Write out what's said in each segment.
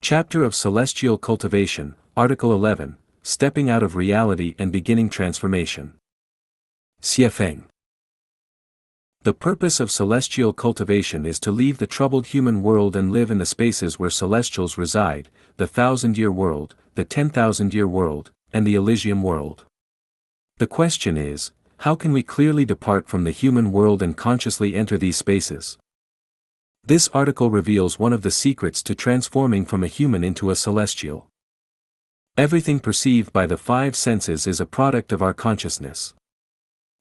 Chapter of Celestial Cultivation, Article 11, Stepping Out of Reality and Beginning Transformation. Xiefeng. The purpose of celestial cultivation is to leave the troubled human world and live in the spaces where celestials reside, the 1,000-year world, the 10,000-year world, and the Elysium world. The question is, how can we clearly depart from the human world and consciously enter these spaces? This article reveals one of the secrets to transforming from a human into a celestial. Everything perceived by the five senses is a product of our consciousness.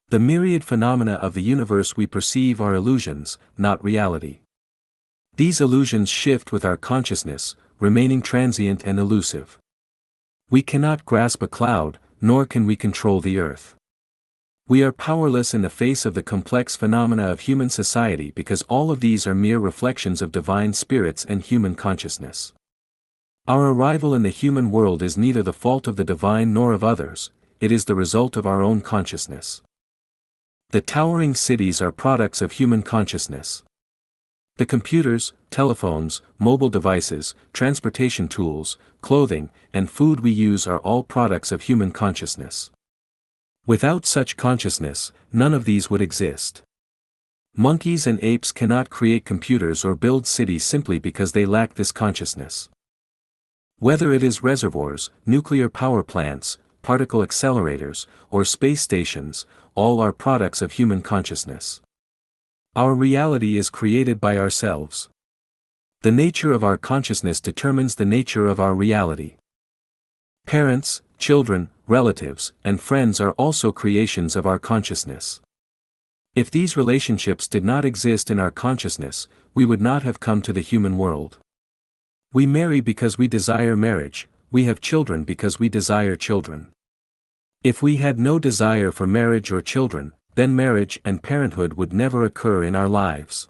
The myriad phenomena of the universe we perceive are illusions, not reality. These illusions shift with our consciousness, remaining transient and elusive. We cannot grasp a cloud, nor can we control the earth. We are powerless in the face of the complex phenomena of human society because all of these are mere reflections of divine spirits and human consciousness. Our arrival in the human world is neither the fault of the divine nor of others, it is the result of our own consciousness. The towering cities are products of human consciousness. The computers, telephones, mobile devices, transportation tools, clothing, and food we use are all products of human consciousness. Without such consciousness, none of these would exist. Monkeys and apes cannot create computers or build cities simply because they lack this consciousness. Whether it is reservoirs, nuclear power plants, particle accelerators, or space stations, all are products of human consciousness. Our reality is created by ourselves. The nature of our consciousness determines the nature of our reality. Parents, children, relatives, and friends are also creations of our consciousness. If these relationships did not exist in our consciousness, we would not have come to the human world. We marry because we desire marriage, we have children because we desire children. If we had no desire for marriage or children, then marriage and parenthood would never occur in our lives.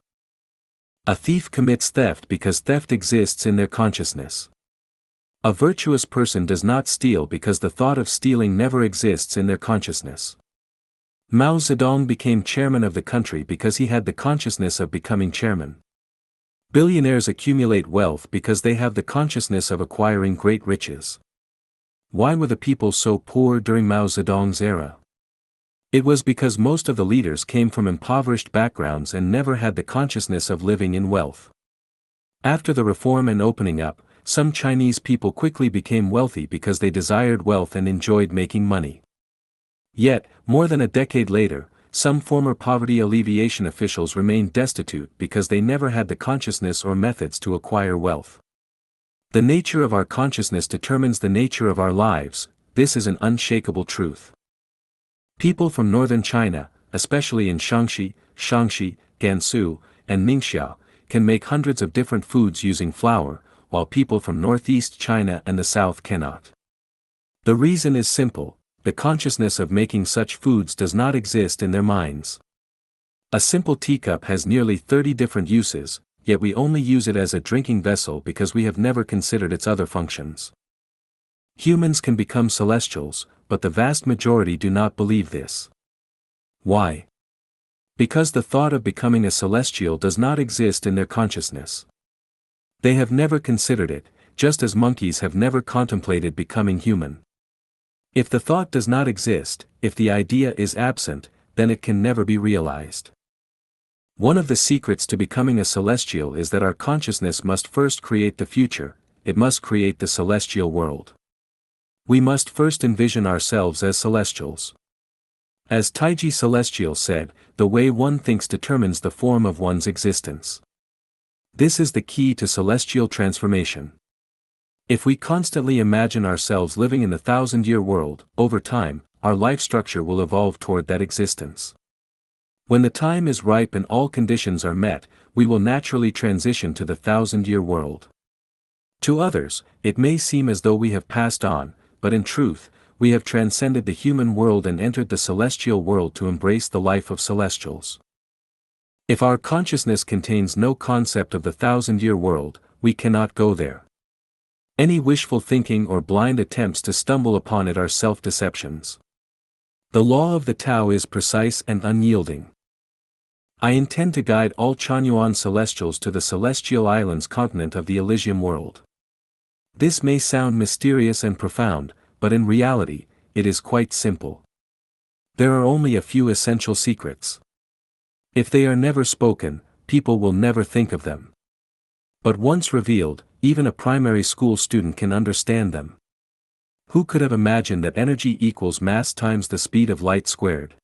A thief commits theft because theft exists in their consciousness. A virtuous person does not steal because the thought of stealing never exists in their consciousness. Mao Zedong became chairman of the country because he had the consciousness of becoming chairman. Billionaires accumulate wealth because they have the consciousness of acquiring great riches. Why were the people so poor during Mao Zedong's era? It was because most of the leaders came from impoverished backgrounds and never had the consciousness of living in wealth. After the reform and opening up, some Chinese people quickly became wealthy because they desired wealth and enjoyed making money. Yet, more than a decade later, some former poverty alleviation officials remained destitute because they never had the consciousness or methods to acquire wealth. The nature of our consciousness determines the nature of our lives, this is an unshakable truth. People from northern China, especially in Shaanxi, Gansu, and Ningxia, can make hundreds of different foods using flour, while people from northeast China and the south cannot. The reason is simple, the consciousness of making such foods does not exist in their minds. A simple teacup has nearly 30 different uses, yet we only use it as a drinking vessel because we have never considered its other functions. Humans can become celestials, but the vast majority do not believe this. Why? Because the thought of becoming a celestial does not exist in their consciousness. They have never considered it, just as monkeys have never contemplated becoming human. If the thought does not exist, if the idea is absent, then it can never be realized. One of the secrets to becoming a celestial is that our consciousness must first create the future, it must create the celestial world. We must first envision ourselves as celestials. As Taiji Celestial said, the way one thinks determines the form of one's existence. This is the key to celestial transformation. If we constantly imagine ourselves living in the 1,000-year world, over time, our life structure will evolve toward that existence. When the time is ripe and all conditions are met, we will naturally transition to the 1,000-year world. To others, it may seem as though we have passed on, but in truth, we have transcended the human world and entered the celestial world to embrace the life of celestials. If our consciousness contains no concept of the 1,000-year world, we cannot go there. Any wishful thinking or blind attempts to stumble upon it are self-deceptions. The law of the Tao is precise and unyielding. I intend to guide all Chanyuan celestials to the celestial islands continent of the Elysium world. This may sound mysterious and profound, but in reality, it is quite simple. There are only a few essential secrets. If they are never spoken, people will never think of them. But once revealed, even a primary school student can understand them. Who could have imagined that energy equals mass times the speed of light squared?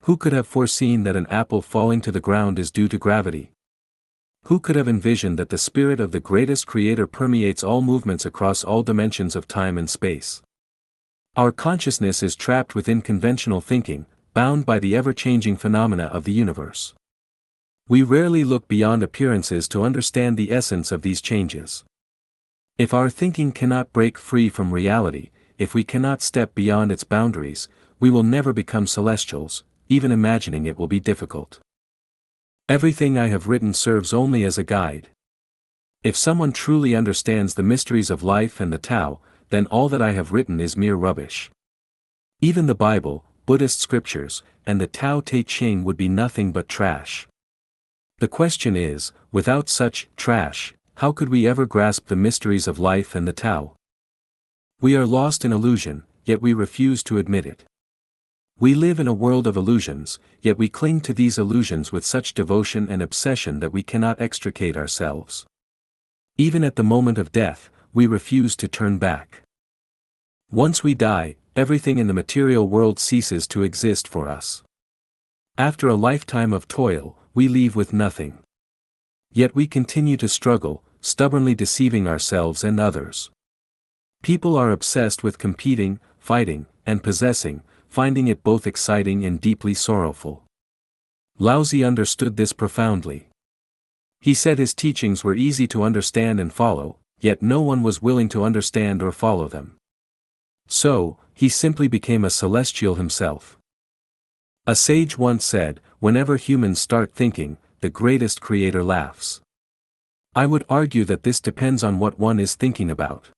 Who could have foreseen that an apple falling to the ground is due to gravity? Who could have envisioned that the spirit of the greatest creator permeates all movements across all dimensions of time and space? Our consciousness is trapped within conventional thinking, bound by the ever-changing phenomena of the universe. We rarely look beyond appearances to understand the essence of these changes. If our thinking cannot break free from reality, if we cannot step beyond its boundaries, we will never become celestials. Even imagining it will be difficult. Everything I have written serves only as a guide. If someone truly understands the mysteries of life and the Tao, then all that I have written is mere rubbish. Even the Bible, Buddhist scriptures, and the Tao Te Ching would be nothing but trash. The question is, without such trash, how could we ever grasp the mysteries of life and the Tao? We are lost in illusion, yet we refuse to admit it. We live in a world of illusions, yet we cling to these illusions with such devotion and obsession that we cannot extricate ourselves. Even at the moment of death, we refuse to turn back. Once we die, everything in the material world ceases to exist for us. After a lifetime of toil, we leave with nothing. Yet we continue to struggle, stubbornly deceiving ourselves and others. People are obsessed with competing, fighting, and possessing, finding it both exciting and deeply sorrowful. Laozi understood this profoundly. He said his teachings were easy to understand and follow, yet no one was willing to understand or follow them. So, he simply became a celestial himself. A sage once said, "Whenever humans start thinking, the greatest creator laughs." I would argue that this depends on what one is thinking about.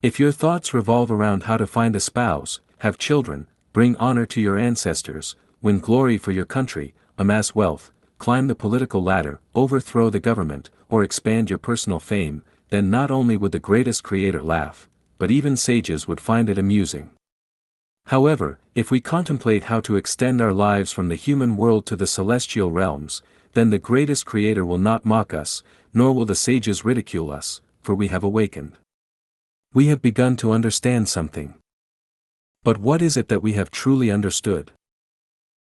If your thoughts revolve around how to find a spouse, have children, bring honor to your ancestors, win glory for your country, amass wealth, climb the political ladder, overthrow the government, or expand your personal fame, then not only would the greatest creator laugh, but even sages would find it amusing. However, if we contemplate how to extend our lives from the human world to the celestial realms, then the greatest creator will not mock us, nor will the sages ridicule us, for we have awakened. We have begun to understand something. But what is it that we have truly understood?